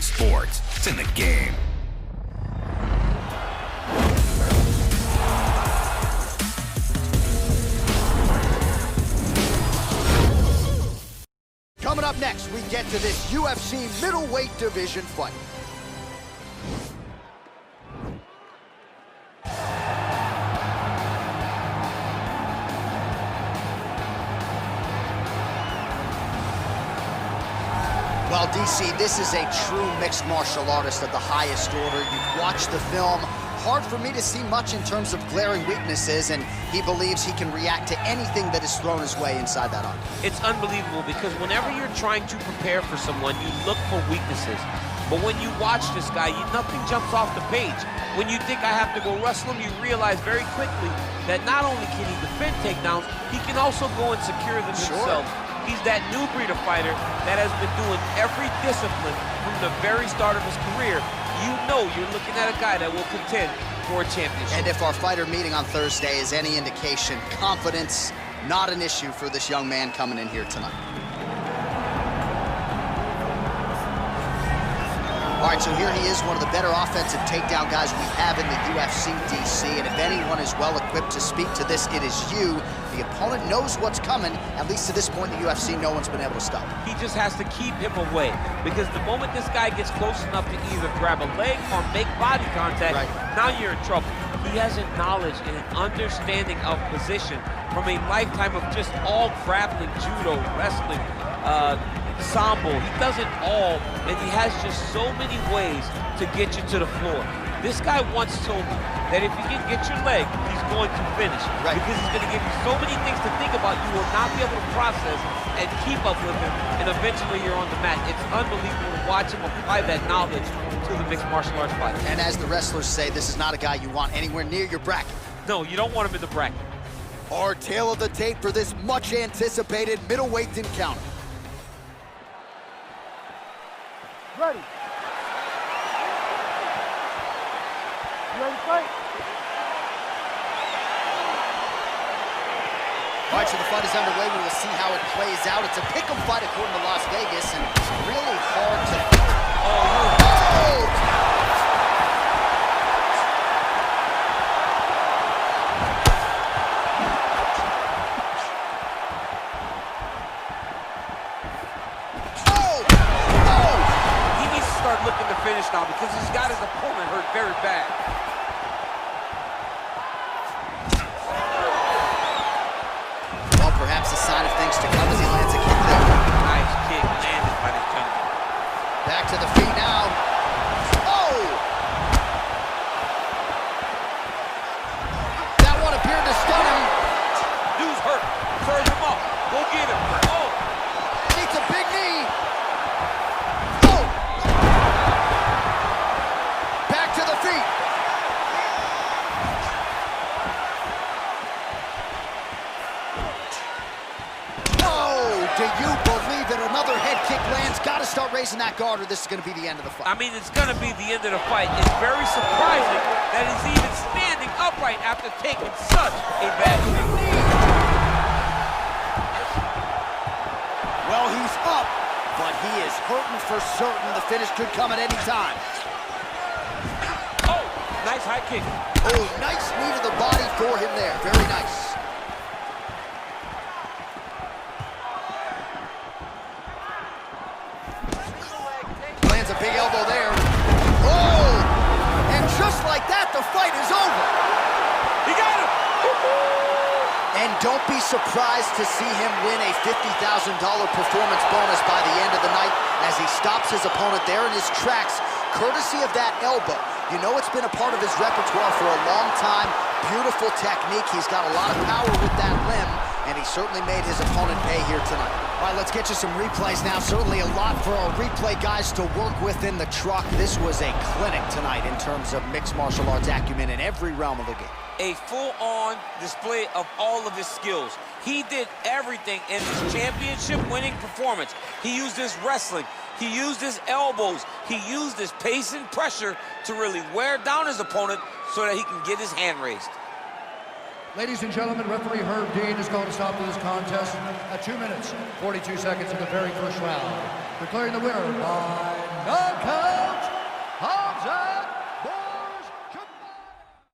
UFC sports. It's in the game. Coming up next, we get to this UFC middleweight division fight. Well, DC, this is a true mixed martial artist of the highest order. You've watched the film. Hard for me to see much in terms of glaring weaknesses, and he believes he can react to anything that is thrown his way inside that arm. It's unbelievable because whenever you're trying to prepare for someone, you look for weaknesses. But when you watch this guy, nothing jumps off the page. When you think I have to go wrestle him, you realize very quickly that not only can he defend takedowns, he can also go and secure them himself. He's that new breed of fighter that has been doing every discipline from the very start of his career. You know you're looking at a guy that will contend for a championship. And if our fighter meeting on Thursday is any indication, confidence, not an issue for this young man coming in here tonight. All right, so here he is, one of the better offensive takedown guys we have in the UFC, DC, and if anyone is well-equipped to speak to this, it is you. The opponent knows what's coming. At least to this point in the UFC, no one's been able to stop him. He just has to keep him away, because the moment this guy gets close enough to either grab a leg or make body contact, now you're in trouble. He has a knowledge and an understanding of position from a lifetime of just all grappling, judo, wrestling, sambo. He does it all, and he has just so many ways to get you to the floor. This guy once told me that if you can get your leg, he's going to finish. Because he's going to give you so many things to think about, you will not be able to process and keep up with him, and eventually you're on the mat. It's unbelievable to watch him apply that knowledge to the mixed martial arts fight. And as the wrestlers say, this is not a guy you want anywhere near your bracket. No, you don't want him in the bracket. Our tale of the tape for this much-anticipated middleweight encounter. Ready. You ready to fight? All right, so the fight is underway. We will see how it plays out. It's a pick'em fight according to Las Vegas, and really hard to... Looking to finish now because he's got his opponent hurt very bad. Well, perhaps a sign of things to come as he lands a kick there. Nice kick landed by the gentleman. Back to the feet now. Oh! That one appeared to stun him. Dude's hurt. Serve him up. Go get him. Oh! Needs a big knee. Do you believe that another head kick lands? Got to start raising that guard or this is going to be the end of the fight. I mean, it's going to be the end of the fight. It's very surprising that he's even standing upright after taking such a bad kick. Well, he's up, but he is hurting for certain. The finish could come at any time. Oh, nice high kick. Oh, nice knee to the body for him there. Very nice. A big elbow there. Oh! And just like that, the fight is over. He got him! And don't be surprised to see him win a $50,000 performance bonus by the end of the night as he stops his opponent there in his tracks, courtesy of that elbow. You know it's been a part of his repertoire for a long time. Beautiful technique. He's got a lot of power with that limb, and he certainly made his opponent pay here tonight. All right, let's get you some replays now. Certainly a lot for our replay guys to work with in the truck. This was a clinic tonight in terms of mixed martial arts acumen in every realm of the game. A full-on display of all of his skills. He did everything in his championship-winning performance. He used his wrestling. He used his elbows. He used his pace and pressure to really wear down his opponent so that he can get his hand raised. Ladies and gentlemen, referee Herb Dean has called a stop to this contest at 2 minutes, 42 seconds of the very first round, declaring the winner by